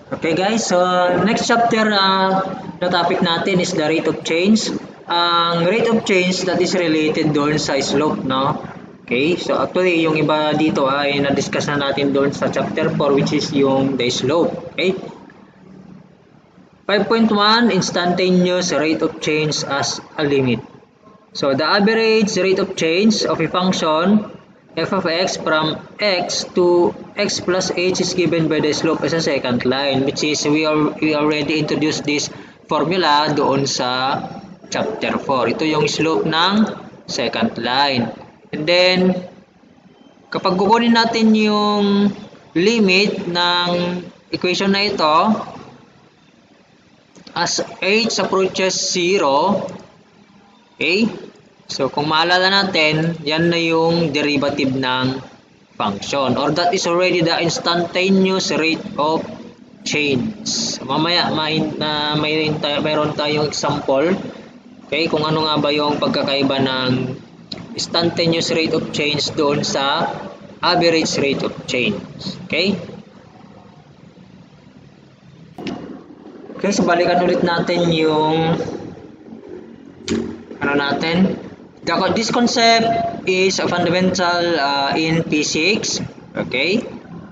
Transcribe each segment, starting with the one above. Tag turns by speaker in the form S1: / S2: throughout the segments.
S1: Okay guys, so next chapter na topic natin is the rate of change. Ang rate of change that is related doon sa slope, no? Okay, so actually yung iba dito ay na-discuss na natin doon sa chapter 4 which is yung the slope. Okay? 5.1 instantaneous rate of change as a limit. So the average rate of change of a function f of x from x to x plus h is given by the slope as a second line, which is we already introduced this formula doon sa chapter 4. Ito yung slope ng second line. And then kapag kukunin natin yung limit ng equation na ito as h approaches 0, okay? So, kung maalala natin, yan na yung derivative ng function. Or that is already the instantaneous rate of change. Mamaya, mayroon tayong example. Okay, kung ano nga ba yung pagkakaiba ng instantaneous rate of change doon sa average rate of change. Okay? Okay, so balikan ulit natin yung this concept is a fundamental in physics, okay,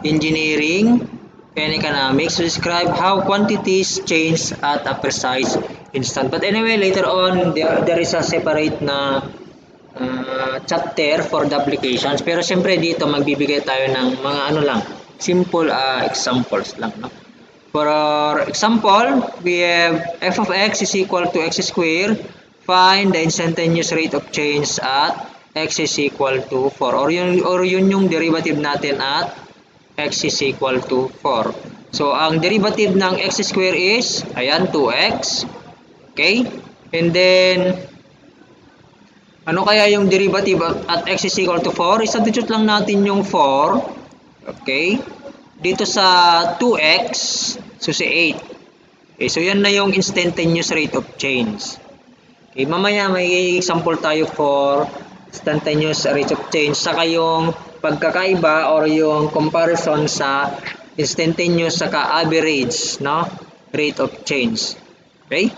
S1: engineering, and economics to describe how quantities change at a precise instant. But anyway, later on, there is a separate na chapter for the applications. Pero siyempre dito magbibigay tayo ng mga simple examples lang. No? For example, we have f of x is equal to x squared. Find the instantaneous rate of change at x is equal to 4. Or yun yung derivative natin at x is equal to 4. So, ang derivative ng x squared is, ayan, 2x. Okay? And then, ano kaya yung derivative at x is equal to 4? I-substitute lang natin yung 4. Okay? Dito sa 2x, so si 8. Okay, so, yan na yung instantaneous rate of change. Okay, mamaya may example tayo for instantaneous rate of change. Saka yung pagkakaiba or yung comparison sa instantaneous saka average, no, rate of change. Okay?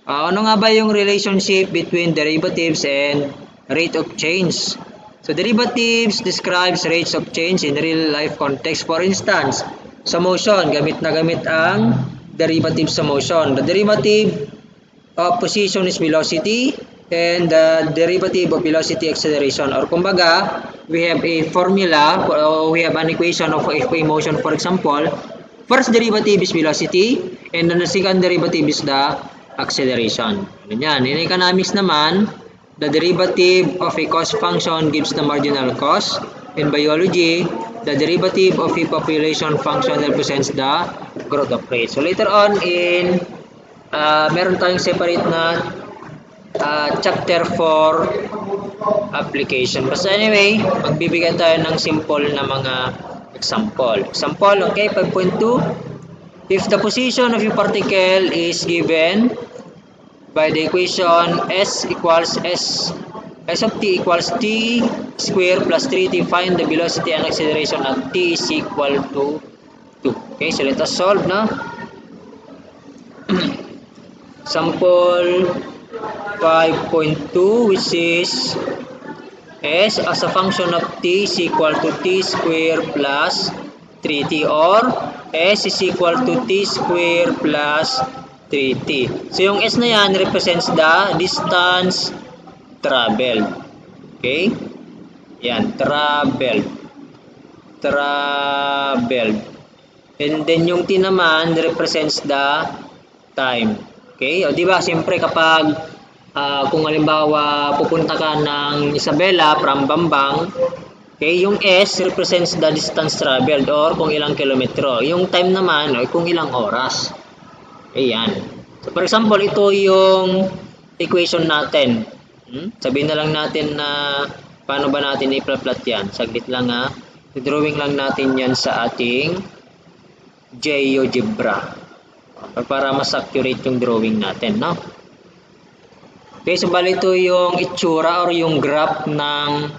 S1: Ano nga ba yung relationship between derivatives and rate of change? So derivatives describes rates of change in real life context. For instance, sa motion, gamit ang derivative sa motion. The derivative of position is velocity and the derivative of velocity acceleration, or kumbaga we have a formula, we have an equation of a motion. For example, first derivative is velocity and then the second derivative is the acceleration. Ganyan. In economics naman, the derivative of a cost function gives the marginal cost. In biology, the derivative of a population function represents the growth of rate. So later on in meron tayong separate na chapter for application. Basta anyway, magbibigay tayo ng simple na mga example. Example, okay, 5.2. If the position of a particle is given by the equation s of t equals t squared plus 3t, find the velocity and acceleration at t is equal to 2. Okay, so let us solve, no? Sample 5.2, which is s as a function of t is equal to t squared plus 3t, or s is equal to t squared plus 3t. So yung s na yan represents the distance traveled. Okay? Yan, traveled. And then yung t naman represents the time. Okay? O diba, siyempre kapag kung halimbawa pupunta ka ng Isabela from Bambang, okay, yung S represents the distance traveled or kung ilang kilometro. Yung time naman ay kung ilang oras. Ayan. So for example, ito yung equation natin. Sabihin na lang natin na paano ba natin i-plot yan. Saglit lang ha. I-drawing lang natin yan sa ating GeoGebra. Para mas accurate yung drawing natin, no? Okay, so bali ito yung itsura or yung graph ng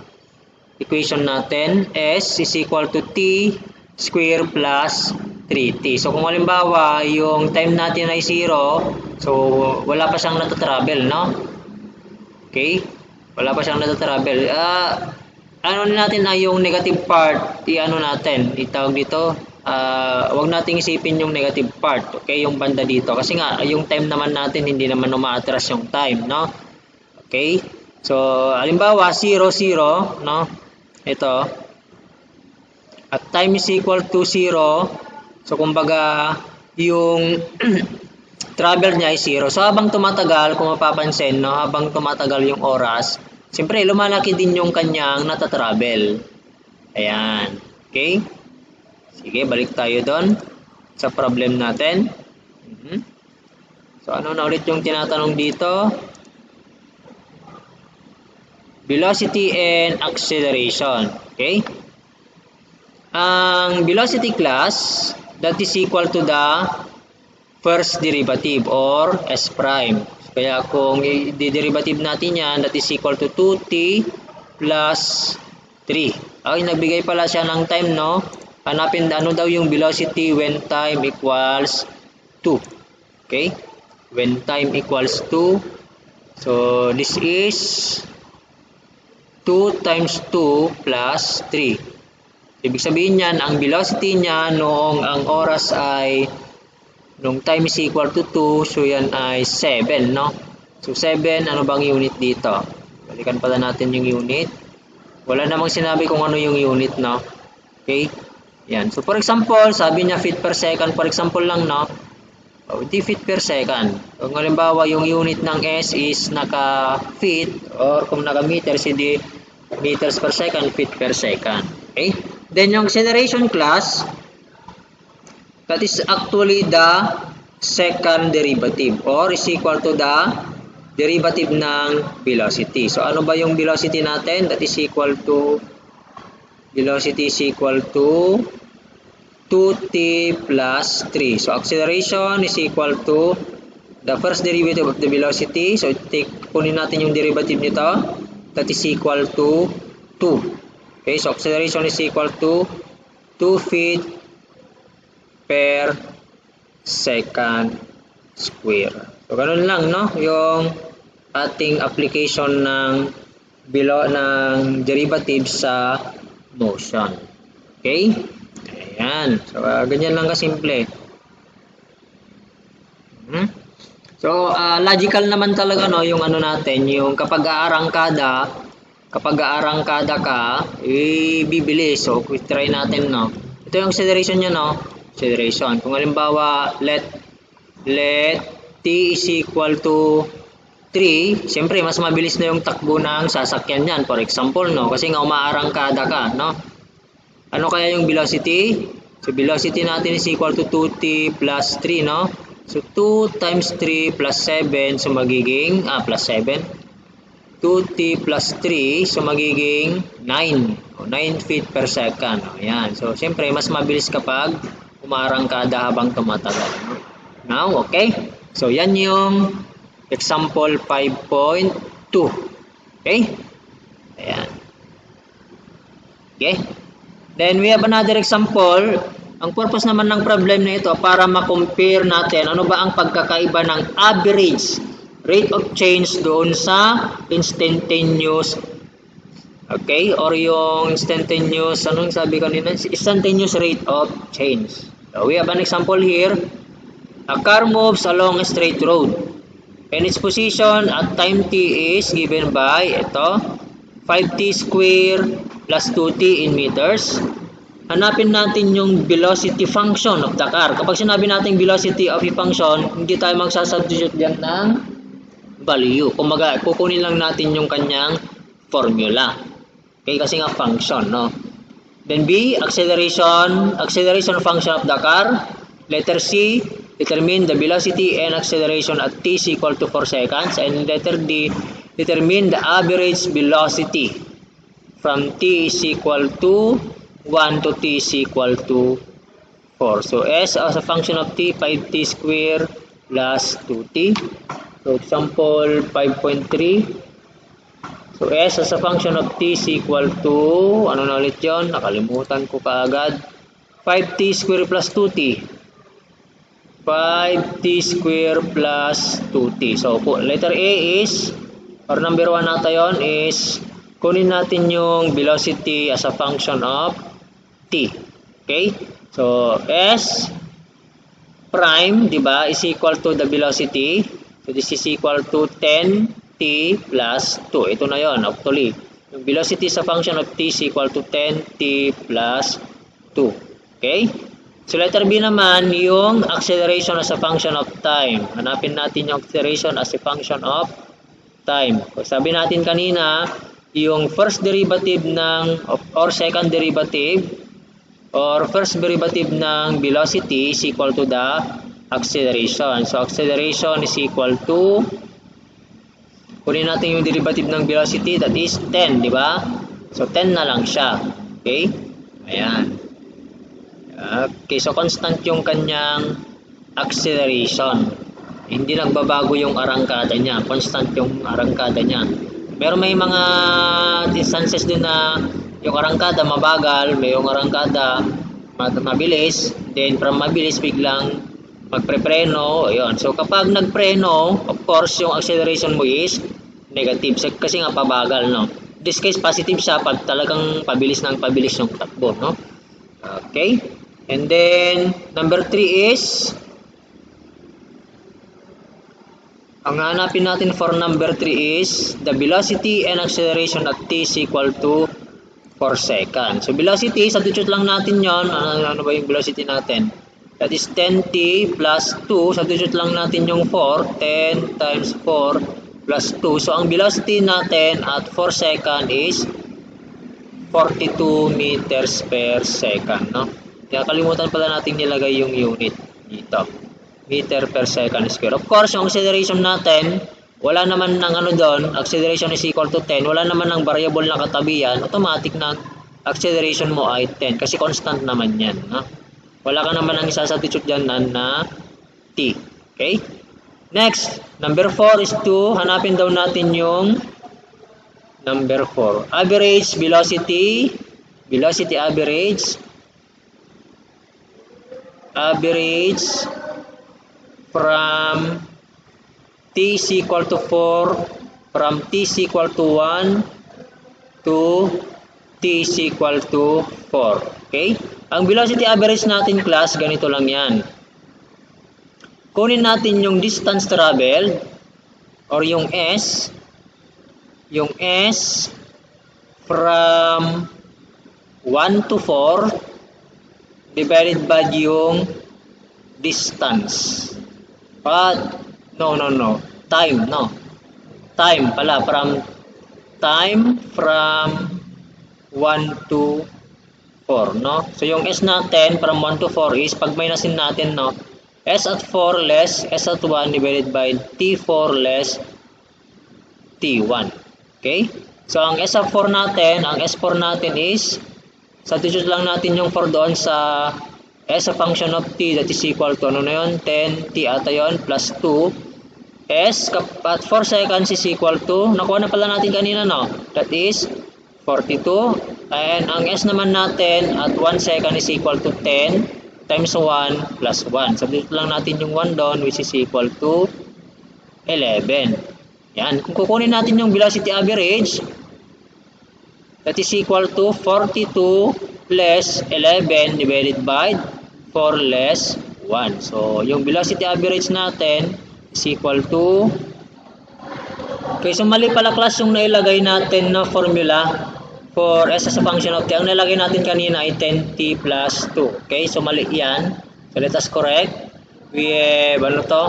S1: equation natin. S is equal to t square plus 3t. So kung halimbawa yung time natin ay 0, so wala pa siyang natatravel, no? Okay? Wala pa siyang natatravel. Ano natin ay yung negative part, i-ano natin, itawag dito, wag nating isipin yung negative part, okay, yung banda dito. Kasi nga, yung time naman natin, hindi naman umaatras yung time, no? Okay? So, halimbawa, 0, 0, no? Ito. At time is equal to 0. So, kumbaga, yung travel niya ay 0. So, habang tumatagal, kung mapapansin, no? Habang tumatagal yung oras, siyempre, lumalaki din yung kanyang natatravel. Ayan. Okay? Sige, balik tayo doon sa problem natin. So, ano na ulit yung tinatanong dito? Velocity and acceleration. Okay? Ang velocity class, that is equal to the first derivative or s prime. Kaya kung i-derivative natin yan, that is equal to 2t plus 3. Okay, nagbigay pala siya ng time, no? Hanapin ano daw yung velocity when time equals 2. Okay? When time equals 2. So, this is 2 times 2 plus 3. Ibig sabihin niyan, ang velocity niya noong ang oras ay nung time is equal to 2, so yan ay 7, no? So 7, ano bang unit dito? Balikan pala natin yung unit. Wala namang sinabi kung ano yung unit, no? Okay? Yan. So for example, sabi niya feet per second, for example lang, no? O, di feet per second. Kung halimbawa yung unit ng S is naka-feet or kung naka-meters, hindi meters per second, feet per second. Okay? Then yung acceleration class, that is actually the second derivative or is equal to the derivative ng velocity. So ano ba yung velocity natin? That is equal to, velocity is equal to 2t plus 3. So acceleration is equal to the first derivative of the velocity. So kunin natin yung derivative nito. That is equal to 2. Okay, so acceleration is equal to 2 feet per second square. So, ganun lang, no? Yung ating application ng derivative sa motion. Okay? Ayan. So, ganyan lang kasimple. So, logical naman talaga, no? Yung ano natin, yung kapag aarangkada ka, bibilis. So, try natin, no? Ito yung acceleration niya, no? Acceleration. Kung halimbawa, let t is equal to 3, siyempre mas mabilis na yung takbo ng sasakyan niyan. For example, no, kasi nga umaarangkada ka, no? Ano kaya yung velocity? So velocity natin is equal to 2t plus 3, no? So 2 times 3 plus 7, so magiging plus 7. 2t plus 3, so magiging 9. 9 feet per second. Ayan. So siyempre mas mabilis kapag umarangkada habang tumatagal. Now, okay? So, yan yung example 5.2. Okay? Ayan. Okay? Then, we have another example. Ang purpose naman ng problem na ito para ma-compare natin ano ba ang pagkakaiba ng average rate of change doon sa instantaneous, okay? Or yung instantaneous, anong sabi kanina? Instantaneous rate of change. So, we have an example here. A car moves along a straight road. And its position at time t is given by, ito, 5t square plus 2t in meters. Hanapin natin yung velocity function of the car. Kapag sinabi natin velocity of a function, hindi tayo magsasubstitute diyan ng value. Kumaga, kukunin lang natin yung kanyang formula. Okay, kasi nga function, no? Then B, acceleration function of the car. Letter C, determine the velocity and acceleration at t is equal to 4 seconds. And letter D, determine the average velocity from t is equal to 1 to t is equal to 4. So S as a function of t, 5t square plus 2t. So example 5.3. So S as a function of t is equal to, ano na ulit yun? Nakalimutan ko kaagad. 5t square plus 2t. 5t square plus 2t. So, letter A is, or number 1 nata yon is, kunin natin yung velocity as a function of t. Okay? So, S prime, di ba, is equal to the velocity. So, this is equal to 10t plus 2. Ito na yon actually. Yung velocity sa function of t is equal to 10t plus 2. Okay? So, letter B naman, yung acceleration as a function of time. Hanapin natin yung acceleration as a function of time. So, sabi natin kanina, yung first derivative ng, or second derivative, or first derivative ng velocity is equal to the acceleration. So, acceleration is equal to, kunin natin yung derivative ng velocity, that is 10, di ba? So, 10 na lang siya. Okay? Ayan. Okay, so constant yung kanyang acceleration. Hindi nagbabago yung arangkada niya. Constant yung arangkada niya. Pero may mga instances din na yung arangkada mabagal, may yung arangkada mabilis, then from mabilis biglang magprepreno, ayun. So kapag nagpreno, of course yung acceleration mo is negative kasi nga pabagal, no. In this case positive siya pag talagang pabilis yung takbo, no. Okay? And then number 3 is, ang hanapin natin for number 3 is the velocity and acceleration at t is equal to 4 seconds. So velocity, substitute lang natin yon. Ano ba yung velocity natin? That is 10t plus 2. Substitute lang natin yung 4. 10 times 4 plus 2. So ang velocity natin at 4 second is 42 meters per second, no? Kaya kalimutan pala natin nilagay yung unit dito. Meter per second square. Of course, yung acceleration natin, wala naman ng ano doon, acceleration is equal to 10. Wala naman ng variable na katabi yan. Automatic na acceleration mo ay 10 kasi constant naman yan, no? Wala ka naman ang isasubstitute dyan na t. Okay? Next, number 4 is to hanapin daw natin yung number 4. Average velocity average from t is equal to 4, from t is equal to 1 to t is equal to 4. Okay? Ang velocity average natin, class, ganito lang yan. Kunin natin yung distance traveled or yung S from 1 to 4 divided by yung distance. But time pala, from 1 to 4, no? So yung S natin from 1 to 4 is pag minusin natin, no, S at 4 less S at 1 divided by T4 less T1. Okay? So ang S at 4 natin, ang S4 natin is, substitute lang natin yung 4 doon sa S a function of t, that is equal to, ano na yun, 10t ata yun, plus 2. S at 4 seconds is equal to, nakuha na pala natin kanina, no? That is 42. And ang S naman natin at 1 second is equal to 10 times 1 plus 1. Substitute lang natin yung 1 doon, which is equal to 11. Yan. Kung kukunin natin yung velocity average, that is equal to 42 less 11 divided by 4 less 1. So, yung velocity average natin is equal to, okay, so mali pala, class, yung nailagay natin na formula for S as a function of t. Ang nilagay natin kanina ay 10t plus 2. Okay, so mali yan. So, let us correct. We have, ano to?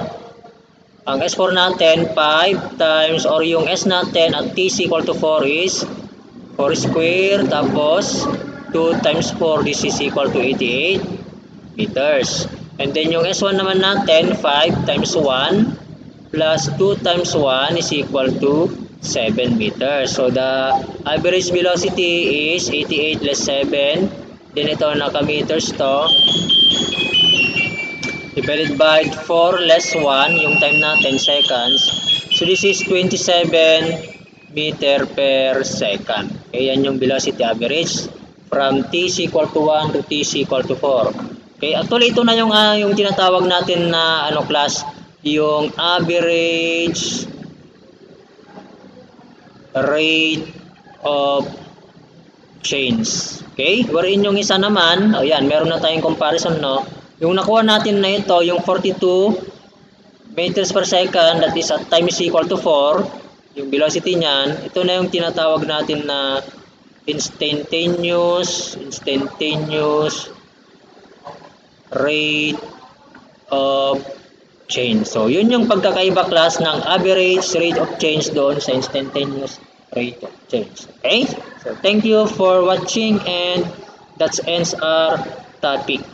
S1: Ang S4 natin, 5 times, or yung S natin at t is equal to 4 is 4 square, tapos 2 times 4, this is equal to 88 meters. And then yung S1 naman natin, 5 times 1 plus 2 times 1 is equal to 7 meters. So the average velocity is 88 less 7. Then ito naka-meters to. Divided by 4 less 1, yung time natin, seconds. So this is 27 meter per second. Okay, yan yung velocity average. from t is equal to 1 to t is equal to 4. Okay, actually ito na yung tinatawag natin na class, yung average rate of change. Okay, wherein yung isa naman, ayan, meron na tayong comparison, no? Yung nakuha natin na ito, yung 42 meters per second, that is at time is equal to 4, yung velocity niyan, ito na yung tinatawag natin na instantaneous rate of change. So, yun yung pagkakaiba class ng average rate of change doon sa instantaneous rate of change. Okay? So, thank you for watching and that ends our topic.